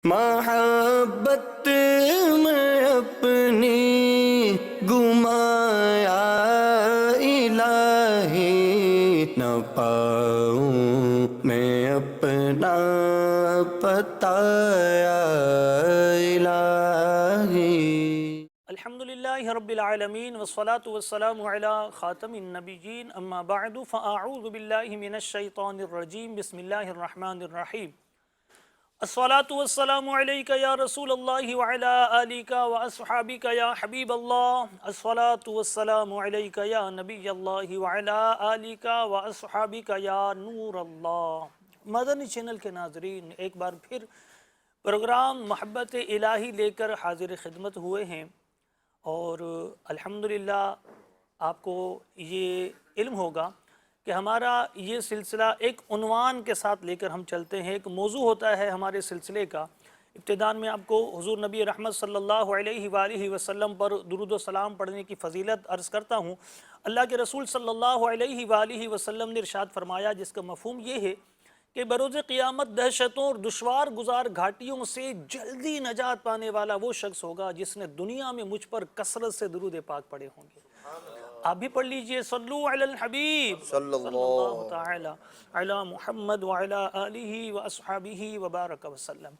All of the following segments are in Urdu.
محبت میں اپنی گمایا الہی، نہ پاؤں میں اپنا پتایا الہی۔ الحمدللہ رب العالمین والصلاة والسلام علی خاتم النبیین، اما بعد فاعوذ باللہ من الشیطان الرجیم، بسم اللہ الرحمن الرحیم۔ الصلاة والسلام علیکہ یا رسول اللہ وعلی آلک واصحابک یا حبیب اللہ، الصلاة والسلام علیکہ یا نبی اللہ وعلی آلک واصحابک یا نور اللہ۔ مدنی چینل کے ناظرین، ایک بار پھر پروگرام محبت الہی لے کر حاضر خدمت ہوئے ہیں، اور الحمدللہ آپ کو یہ علم ہوگا کہ ہمارا یہ سلسلہ ایک عنوان کے ساتھ لے کر ہم چلتے ہیں، ایک موضوع ہوتا ہے ہمارے سلسلے کا۔ ابتداءً میں آپ کو حضور نبی رحمت صلی اللہ علیہ وآلہ وسلم پر درود و سلام پڑھنے کی فضیلت عرض کرتا ہوں۔ اللہ کے رسول صلی اللہ علیہ وآلہ وسلم نے ارشاد فرمایا، جس کا مفہوم یہ ہے کہ بروز قیامت دہشتوں اور دشوار گزار گھاٹیوں سے جلدی نجات پانے والا وہ شخص ہوگا جس نے دنیا میں مجھ پر کثرت سے درود پاک پڑھے ہوں گے۔ آپ بھی پڑھ لیجئے، صلو علی الحبیب صلی اللہ تعالی علی محمد وعلی آلہ واصحابہ وبارک وسلم۔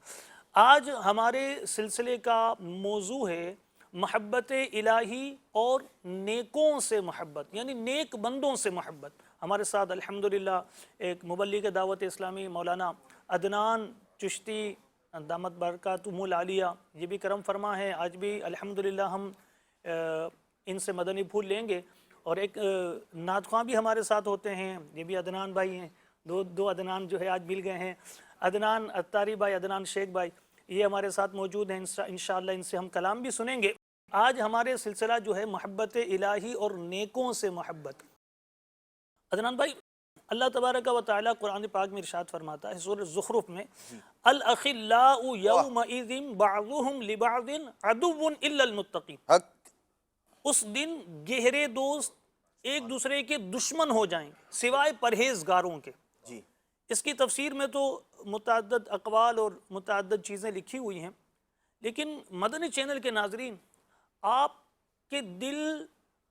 آج ہمارے سلسلے کا موضوع ہے محبت الہی اور نیکوں سے محبت، یعنی نیک بندوں سے محبت۔ ہمارے ساتھ الحمدللہ ایک مبلغ دعوت اسلامی مولانا عدنان چشتی دامت برکاتہم العالیہ، یہ بھی کرم فرما ہے۔ آج بھی الحمدللہ ہم ان سے مدنی پھول لیں گے، اور ایک نعت خواں بھی ہمارے ساتھ ہوتے ہیں، یہ بھی عدنان بھائی ہیں۔ دو عدنان جو ہے آج مل گئے ہیں، عدنان اتاری بھائی، عدنان شیخ بھائی، یہ ہمارے ساتھ موجود ہیں۔ انشاءاللہ ان سے ہم کلام بھی سنیں گے۔ آج ہمارے سلسلہ جو ہے محبت الہی اور نیکوں سے محبت۔ عدنان بھائی، اللہ تبارک و تعالیٰ قرآن پاک میں ارشاد فرماتا ہے سورۃ زخرف میں، الاخلاء یومئذ بعضهم لبعض عدو الا المتقین۔ اس دن گہرے دوست ایک دوسرے کے دشمن ہو جائیں سوائے پرہیزگاروں کے۔ اس کی تفسیر میں تو متعدد اقوال اور متعدد چیزیں لکھی ہوئی ہیں، لیکن مدنی چینل کے ناظرین، آپ کے دل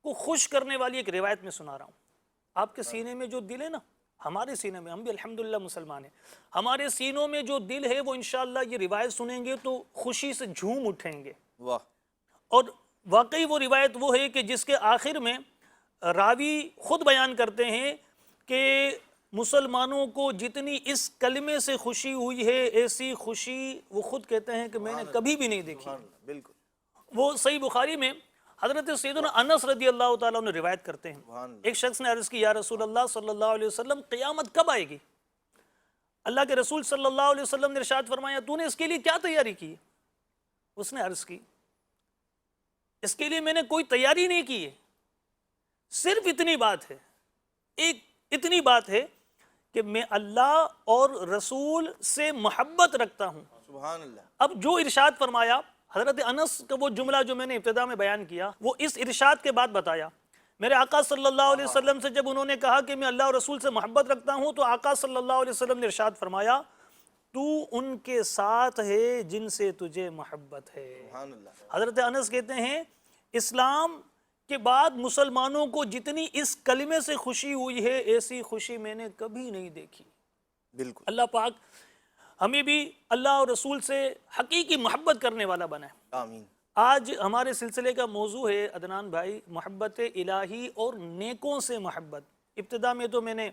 کو خوش کرنے والی ایک روایت میں سنا رہا ہوں۔ آپ کے سینے میں جو دل ہے نا، ہمارے سینے میں، ہم بھی الحمدللہ مسلمان ہیں، ہمارے سینوں میں جو دل ہے وہ انشاءاللہ یہ روایت سنیں گے تو خوشی سے جھوم اٹھیں گے۔ اور واقعی وہ روایت وہ ہے کہ جس کے آخر میں راوی خود بیان کرتے ہیں کہ مسلمانوں کو جتنی اس کلمے سے خوشی ہوئی ہے، ایسی خوشی وہ خود کہتے ہیں کہ میں نے کبھی بھی نہیں دیکھی۔ بالکل وہ صحیح بخاری میں حضرت سیدنا انس رضی اللہ تعالیٰ عنہ روایت کرتے ہیں، ایک شخص نے عرض کی، یا رسول اللہ صلی اللہ علیہ وسلم، قیامت کب آئے گی؟ اللہ کے رسول صلی اللہ علیہ وسلم نے ارشاد فرمایا، تو نے اس کے لیے کیا تیاری کی؟ اس نے عرض کی، اس کے لیے میں نے کوئی تیاری نہیں کی ہے، صرف اتنی بات ہے، اتنی بات ہے کہ میں اللہ اور رسول سے محبت رکھتا ہوں۔ سبحان اللہ۔ اب جو ارشاد فرمایا حضرت انس کا، وہ جملہ جو میں نے ابتدا میں بیان کیا، وہ اس ارشاد کے بعد بتایا۔ میرے آقا صلی اللہ علیہ وسلم سے جب انہوں نے کہا کہ میں اللہ اور رسول سے محبت رکھتا ہوں، تو آقا صلی اللہ علیہ وسلم نے ارشاد فرمایا، تو ان کے ساتھ ہے جن سے تجھے محبت ہے۔ سبحان اللہ۔ حضرت انس کہتے ہیں، اسلام کے بعد مسلمانوں کو جتنی اس کلمے سے خوشی ہوئی ہے، ایسی خوشی میں نے کبھی نہیں دیکھی۔ بالکل۔ اللہ پاک ہمیں بھی اللہ اور رسول سے حقیقی محبت کرنے والا بنائے۔ آمین۔ آج ہمارے سلسلے کا موضوع ہے عدنان بھائی، محبت الہی اور نیکوں سے محبت۔ ابتدا میں تو میں نے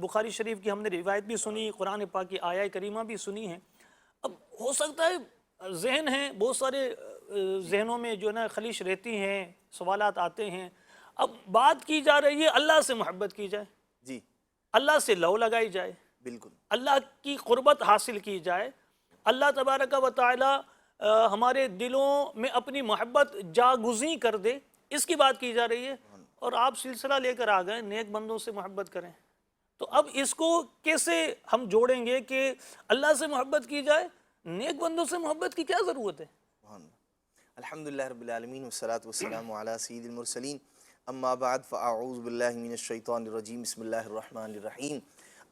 بخاری شریف کی ہم نے روایت بھی سنی، قرآن پاک کی آیہ کریمہ بھی سنی ہے۔ اب ہو سکتا ہے ذہن ہیں بہت سارے، ذہنوں میں جو ہے نا خلیش رہتی ہیں، سوالات آتے ہیں۔ اب بات کی جا رہی ہے اللہ سے محبت کی جائے، جی اللہ سے لو لگائی جائے، بالکل، اللہ کی قربت حاصل کی جائے، اللہ تبارک و تعالی ہمارے دلوں میں اپنی محبت جاگزیں کر دے، اس کی بات کی جا رہی ہے۔ اور آپ سلسلہ لے کر آ گئے نیک بندوں سے محبت کریں، تو اب اس کو کیسے ہم جوڑیں گے کہ اللہ سے محبت کی جائے، نیک بندوں سے محبت کی کیا ضرورت ہے؟ الحمدللہ رب العالمین والصلاة والسلام علی سید المرسلین، اما بعد فاعوذ باللہ من الشیطان الرجیم، بسم اللہ الرحمن الرحیم۔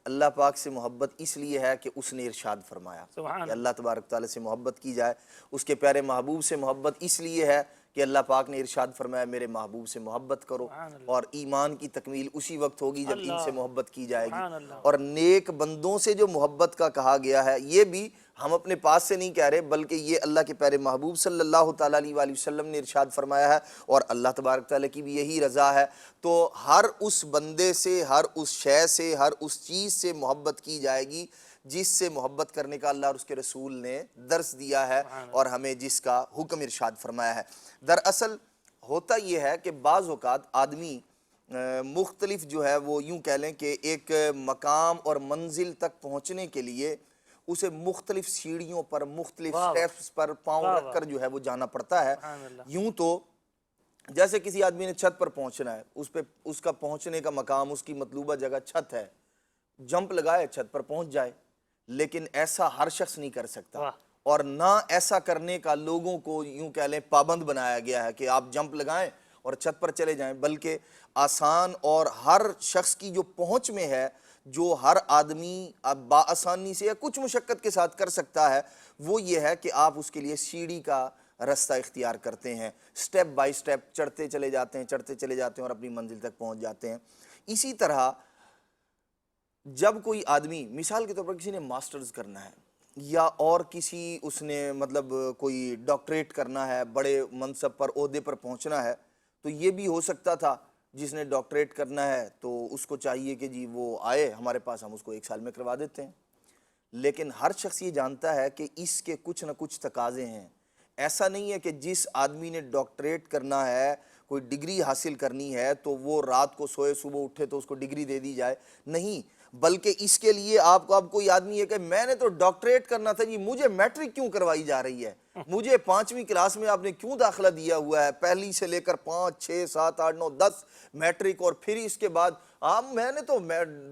اللہ پاک سے محبت اس لیے ہے کہ اس نے ارشاد فرمایا سبحان کہ اللہ تبارک تعالیٰ سے محبت کی جائے. اس کے پیارے محبوب سے محبت اس لیے ہے کہ اللہ پاک نے ارشاد فرمایا میرے محبوب سے محبت کرو. اور ایمان کی تکمیل اسی وقت ہوگی جب ان سے محبت کی جائے گی. اور نیک بندوں سے جو محبت کا کہا گیا ہے یہ بھی ہم اپنے پاس سے نہیں کہہ رہے بلکہ یہ اللہ کے پیارے محبوب صلی اللہ تعالیٰ علیہ وآلہ وسلم نے ارشاد فرمایا ہے اور اللہ تبارک تعالیٰ کی بھی یہی رضا ہے. تو ہر اس بندے سے، ہر اس شے سے، ہر اس چیز سے محبت کی جائے گی جس سے محبت کرنے کا اللہ اور اس کے رسول نے درس دیا ہے اور ہمیں جس کا حکم ارشاد فرمایا ہے. دراصل ہوتا یہ ہے کہ بعض اوقات آدمی مختلف جو ہے وہ یوں کہہ لیں کہ ایک مقام اور منزل تک پہنچنے کے لیے اسے مختلف سیڑھیوں پر، مختلف سٹیپس پر پاؤں رکھ کر جو ہے وہ جانا پڑتا ہے. یوں تو جیسے کسی آدمی نے چھت پر پہنچنا ہے، اس کا پہنچنے کا مقام، اس کی مطلوبہ جگہ چھت ہے، جمپ لگائے چھت پر پہنچ جائے. لیکن ایسا ہر شخص نہیں کر سکتا اور نہ ایسا کرنے کا لوگوں کو یوں کہہ لیں پابند بنایا گیا ہے کہ آپ جمپ لگائیں اور چھت پر چلے جائیں، بلکہ آسان اور ہر شخص کی جو پہنچ میں ہے، جو ہر آدمی بآسانی سے یا کچھ مشقت کے ساتھ کر سکتا ہے، وہ یہ ہے کہ آپ اس کے لیے سیڑھی کا رستہ اختیار کرتے ہیں. سٹیپ بائی سٹیپ چڑھتے چلے جاتے ہیں اور اپنی منزل تک پہنچ جاتے ہیں. اسی طرح جب کوئی آدمی مثال کے طور پر کسی نے ماسٹرز کرنا ہے یا اور کسی اس نے مطلب کوئی ڈاکٹریٹ کرنا ہے، بڑے منصب پر، عہدے پر پہنچنا ہے، تو یہ بھی ہو سکتا تھا جس نے ڈاکٹریٹ کرنا ہے تو اس کو چاہیے کہ جی وہ آئے ہمارے پاس، ہم اس کو 1 سال میں کروا دیتے ہیں. لیکن ہر شخص یہ جانتا ہے کہ اس کے کچھ نہ کچھ تقاضے ہیں. ایسا نہیں ہے کہ جس آدمی نے ڈاکٹریٹ کرنا ہے، کوئی ڈگری حاصل کرنی ہے تو وہ رات کو سوئے صبح اٹھے تو اس کو ڈگری دے دی جائے. نہیں، بلکہ اس کے لیے آپ کو اب کوئی آدمی ہے کہ میں نے تو ڈاکٹریٹ کرنا تھا جی، مجھے میٹرک کیوں کروائی جا رہی ہے، مجھے 5ویں کلاس میں آپ نے کیوں داخلہ دیا ہوا ہے، پہلی سے لے کر 5 6 7 8 9 10 میٹرک، اور پھر اس کے بعد میں نے تو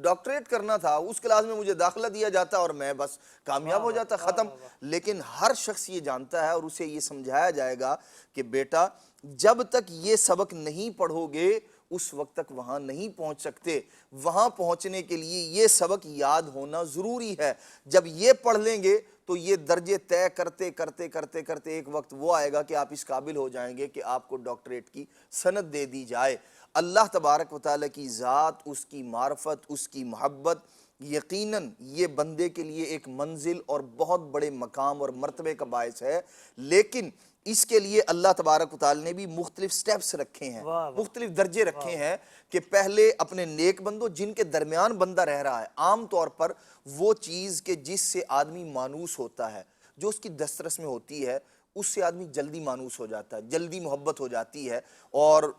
ڈاکٹریٹ کرنا تھا، اس کلاس میں مجھے داخلہ دیا جاتا اور میں بس کامیاب ہو جاتا، ختم. لیکن ہر شخص یہ جانتا ہے اور اسے یہ سمجھایا جائے گا کہ بیٹا جب تک یہ سبق نہیں پڑھو گے اس وقت تک وہاں نہیں پہنچ سکتے. وہاں پہنچنے کے لیے یہ سبق یاد ہونا ضروری ہے. جب یہ پڑھ لیں گے تو یہ درجے طے کرتے کرتے کرتے کرتے ایک وقت وہ آئے گا کہ آپ اس قابل ہو جائیں گے کہ آپ کو ڈاکٹریٹ کی سند دے دی جائے. اللہ تبارک و تعالیٰ کی ذات، اس کی معرفت، اس کی محبت یقیناً یہ بندے کے لیے ایک منزل اور بہت بڑے مقام اور مرتبے کا باعث ہے. لیکن اس کے لیے اللہ تبارک و تعالیٰ نے بھی مختلف سٹیپس رکھے ہیں، مختلف درجے رکھے ہیں کہ پہلے اپنے نیک بندوں جن کے درمیان بندہ رہ رہا ہے، عام طور پر وہ چیز کہ جس سے آدمی مانوس ہوتا ہے، جو اس کی دسترس میں ہوتی ہے، اس سے آدمی جلدی مانوس ہو جاتا ہے، جلدی محبت ہو جاتی ہے. اور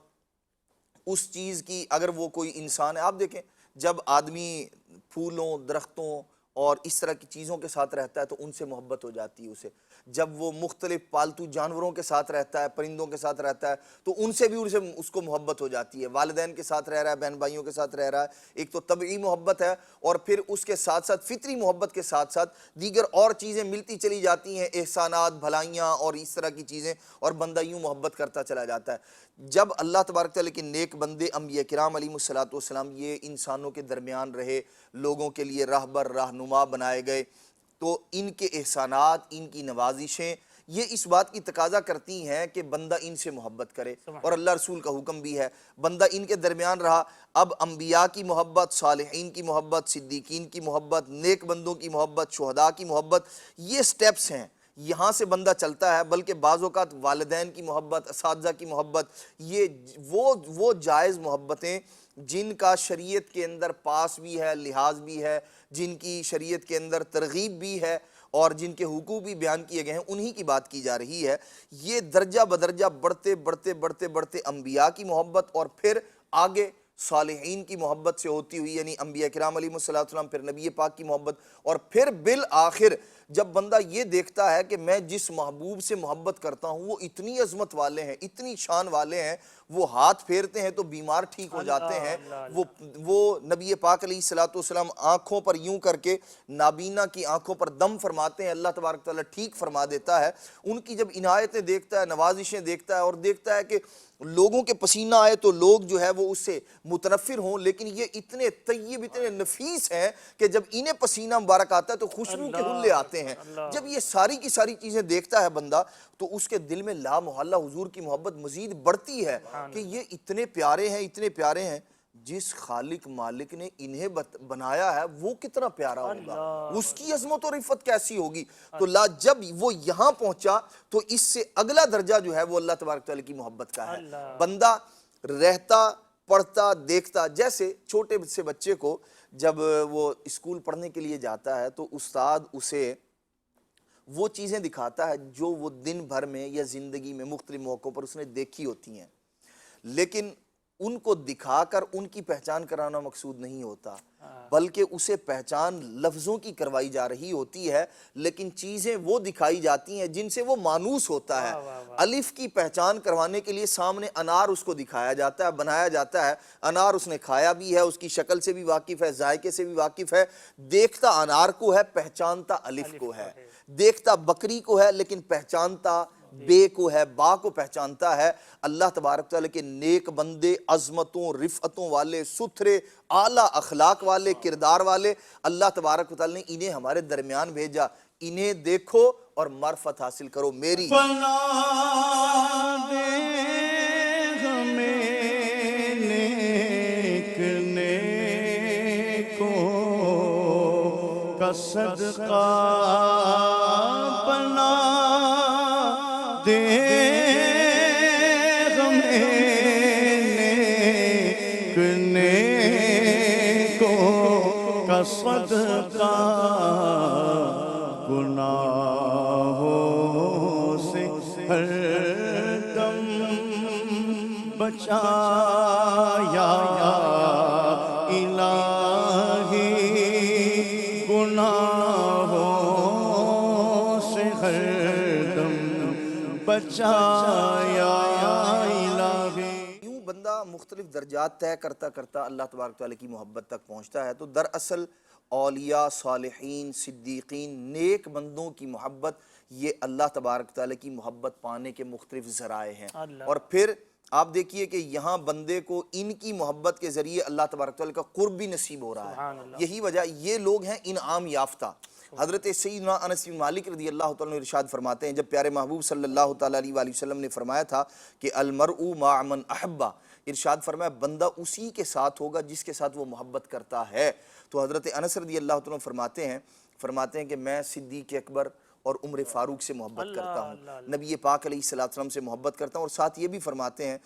اس چیز کی اگر وہ کوئی انسان ہے، آپ دیکھیں جب آدمی پھولوں، درختوں اور اس طرح کی چیزوں کے ساتھ رہتا ہے تو ان سے محبت ہو جاتی ہے اسے. جب وہ مختلف پالتو جانوروں کے ساتھ رہتا ہے، پرندوں کے ساتھ رہتا ہے تو ان سے بھی اس کو محبت ہو جاتی ہے. والدین کے ساتھ رہ رہا ہے، بہن بھائیوں کے ساتھ رہ رہا ہے، ایک تو طبعی محبت ہے اور پھر اس کے ساتھ ساتھ فطری محبت کے ساتھ ساتھ دیگر اور چیزیں ملتی چلی جاتی ہیں، احسانات، بھلائیاں اور اس طرح کی چیزیں، اور بندہ یوں محبت کرتا چلا جاتا ہے. جب اللہ تبارک تعالیٰ کے نیک بندے انبیاء کرام علیہ الصلوۃ والسلام یہ انسانوں کے درمیان رہے، لوگوں کے لیے راہبر، رہنما بنائے گئے، تو ان کے احسانات، ان کی نوازشیں یہ اس بات کی تقاضا کرتی ہیں کہ بندہ ان سے محبت کرے. اور اللہ رسول کا حکم بھی ہے، بندہ ان کے درمیان رہا. اب انبیاء کی محبت، صالحین کی محبت، صدیقین کی محبت، نیک بندوں کی محبت، شہداء کی محبت، یہ سٹیپس ہیں، یہاں سے بندہ چلتا ہے. بلکہ بعض اوقات والدین کی محبت، اساتذہ کی محبت، یہ وہ جائز محبتیں جن کا شریعت کے اندر پاس بھی ہے، لحاظ بھی ہے، جن کی شریعت کے اندر ترغیب بھی ہے اور جن کے حقوق بھی بیان کیے گئے ہیں، انہی کی بات کی جا رہی ہے. یہ درجہ بدرجہ بڑھتے بڑھتے بڑھتے بڑھتے انبیاء کی محبت اور پھر آگے صالحین کی محبت سے ہوتی ہوئی، یعنی انبیاء کرام علیہ الصلوۃ والسلام، پھر نبی پاک کی محبت، اور پھر بالآخر جب بندہ یہ دیکھتا ہے کہ میں جس محبوب سے محبت کرتا ہوں وہ اتنی عظمت والے ہیں، اتنی شان والے ہیں، وہ ہاتھ پھیرتے ہیں تو بیمار ٹھیک ہو جاتے ہیں، وہ نبی پاک علیہ الصلوۃ والسلام آنکھوں پر یوں کر کے نابینا کی آنکھوں پر دم فرماتے ہیں، اللہ تبارک تعالیٰ ٹھیک فرما دیتا ہے۔ ان کی جب عنایتیں دیکھتا ہے، نوازشیں دیکھتا ہے، اور دیکھتا ہے کہ لوگوں کے پسینہ آئے تو لوگ جو ہے وہ اس سے متنفر ہوں، لیکن یہ اتنے طیب، اتنے نفیس ہیں کہ جب انہیں پسینہ مبارک آتا ہے تو خوشبو کے حلے آتے ہیں۔ جب یہ ساری کی ساری چیزیں دیکھتا ہے بندہ تو اس کے دل میں لا محالہ حضور کی محبت مزید بڑھتی ہے کہ یہ اتنے پیارے ہیں، اتنے پیارے ہیں، جس خالق مالک نے انہیں بنایا ہے وہ کتنا پیارا ہوگا، اس کی عظمت و رفت کیسی ہوگی۔ تو جب وہ یہاں پہنچا تو اس سے اگلا درجہ جو ہے وہ اللہ تبارک تعالیٰ کی محبت کا ہے۔ بندہ رہتا، پڑھتا، دیکھتا، جیسے چھوٹے سے بچے کو جب وہ اسکول پڑھنے کے لیے جاتا ہے تو استاد اسے وہ چیزیں دکھاتا ہے جو وہ دن بھر میں یا زندگی میں مختلف موقعوں پر اس نے دیکھی ہوتی ہیں، لیکن ان کو دکھا کر ان کی پہچان کرانا مقصود نہیں ہوتا، بلکہ اسے پہچان لفظوں کی کروائی جا رہی ہوتی ہے، لیکن چیزیں وہ دکھائی جاتی ہیں جن سے وہ مانوس ہوتا ہے۔ الف کی پہچان کروانے کے لیے سامنے انار اس کو دکھایا جاتا ہے، بنایا جاتا ہے، انار اس نے کھایا بھی ہے، اس کی شکل سے بھی واقف ہے، ذائقے سے بھی واقف ہے، دیکھتا انار کو ہے، پہچانتا الف کو ہے، دیکھتا بکری کو ہے لیکن پہچانتا بے کو ہے، با کو پہچانتا ہے۔ اللہ تبارک تعالیٰ کے نیک بندے، عظمتوں، رفعتوں والے، ستھرے، اعلیٰ اخلاق والے، کردار والے، اللہ تبارک تعالیٰ نے انہیں ہمارے درمیان بھیجا۔ انہیں دیکھو اور معرفت حاصل کرو۔ میری بنا دے ہمیں نیک نیکوں کا صدقہ، بنا دے ہمیں نیک نیکوں کا صدقہ، گناہوں سے ہر دم بچایا الہی، گناہوں سے ہر دم بچایا الہی۔ یوں بندہ مختلف درجات طے کرتا کرتا اللہ تبارک تعالیٰ کی محبت تک پہنچتا ہے۔ تو دراصل اولیاء، صالحین، صدیقین، نیک بندوں کی محبت یہ اللہ تبارک تعالیٰ کی محبت پانے کے مختلف ذرائع ہیں۔ اور پھر آپ دیکھیے کہ یہاں بندے کو ان کی محبت کے ذریعے اللہ تبارک تعالیٰ کا قرب بھی نصیب ہو رہا ہے۔ یہی وجہ، یہ لوگ ہیں انعام یافتہ۔ حضرت سیدنا انس بن مالک رضی اللہ تعالیٰ عنہ ارشاد فرماتے ہیں، جب پیارے محبوب صلی اللہ تعالیٰ علیہ وآلہ وسلم نے فرمایا تھا کہ المرء مع من احبہ، ارشاد فرمایا بندہ اسی کے ساتھ ہوگا جس کے ساتھ وہ محبت کرتا ہے۔ تو حضرت انس رضی اللہ تعالیٰ عنہ فرماتے ہیں کہ میں صدیق اکبر اور عمر فاروق سے محبت کرتا ہوں، نبی پاک علیہ السلام سے محبت کرتا ہوں، اور ساتھ یہ بھی فرماتے ہیں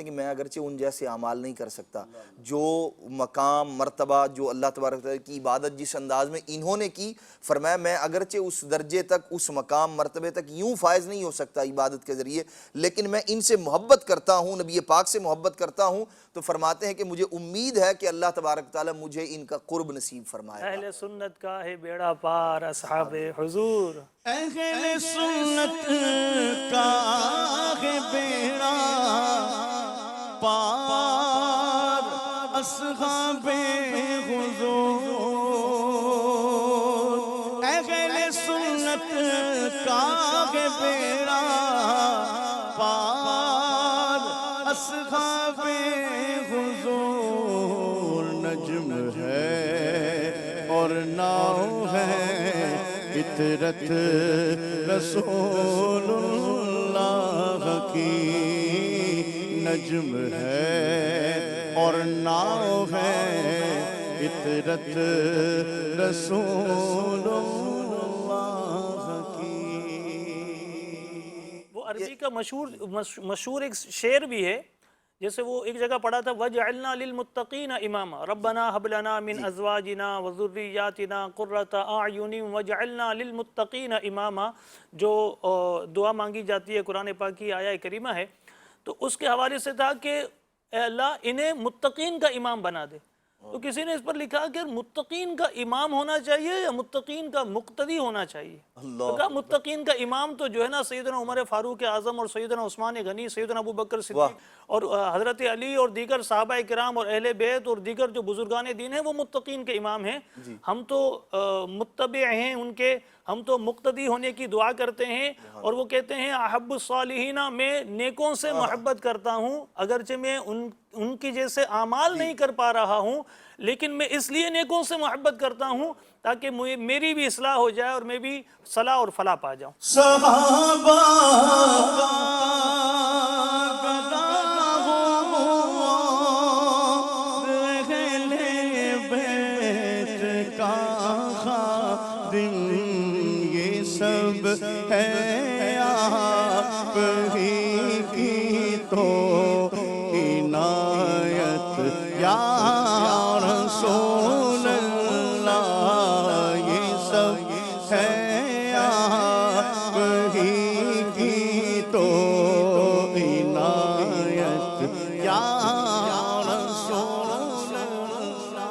کہ میں اگرچہ ان جیسے اعمال نہیں کر سکتا، جو مقام، مرتبہ، جو اللہ تبارک تعالیٰ کی عبادت جس انداز میں انہوں نے کی، فرمایا میں اگرچہ اس درجے تک، اس مقام، مرتبے تک یوں فائز نہیں ہو سکتا عبادت کے ذریعے، لیکن میں ان سے محبت کرتا ہوں، نبی پاک سے محبت کرتا ہوں، تو فرماتے ہیں کہ مجھے امید ہے کہ اللہ تبارک تعالیٰ مجھے ان کا قرب نصیب فرمائے گا۔ اہل سنت کا ہے بیڑا پار، اصحاب حضور۔ اہل سنت کا ہے بیڑا پار، اصحاب حضور۔ اہل سنت کا ہے بیڑا پار، اصحاب حضور۔ نجم ہے اور ناؤ ہے، فطرت رسول اللہ کی، نجم ہے اور ناؤ ہے، فطرت رسول اللہ کی۔ وہ عربی کا مشہور ایک شعر بھی ہے، جیسے وہ ایک جگہ پڑھا تھا وَجْعَلْنَا لِلْمُتَّقِينَ إِمَامًا رَبَّنَا هَبْ لَنَا مِنْ أَزْوَاجِنَا وَذُرِّيَّاتِنَا قُرَّةَ أَعْيُنٍ وَجْعَلْنَا لِلْمُتَّقِينَ إِمَامًا، جو دعا مانگی جاتی ہے قرآن پاک کی آیہ کریمہ ہے، تو اس کے حوالے سے تھا کہ اے اللہ انہیں متقین کا امام بنا دے۔ تو کسی نے اس پر لکھا کہ متقین کا امام ہونا چاہیے یا متقین کا مقتدی ہونا چاہیے؟ تو کہا متقین کا امام تو جو ہے نا سیدنا عمر فاروق اعظم اور سیدنا عثمان غنی، سیدنا ابو بکر صدیق اور حضرت علی اور دیگر صحابہ کرام اور اہل بیت اور دیگر جو بزرگان دین ہیں وہ متقین کے امام ہیں۔ ہم تو متبع ہیں ان کے، ہم تو مقتدی ہونے کی دعا کرتے ہیں، اور وہ کہتے ہیں احب الصالحین، میں نیکوں سے محبت کرتا ہوں، اگرچہ میں ان کی جیسے اعمال نہیں کر پا رہا ہوں، لیکن میں اس لیے نیکوں سے محبت کرتا ہوں تاکہ میری بھی اصلاح ہو جائے اور میں بھی صلاح اور فلاح پا جاؤں۔ صحابہ یہ سب ہے آپ ہی کی تو عنایت یا رسول اللہ، یہ سب ہے آپ ہی کی تو عنایت یا رسول اللہ۔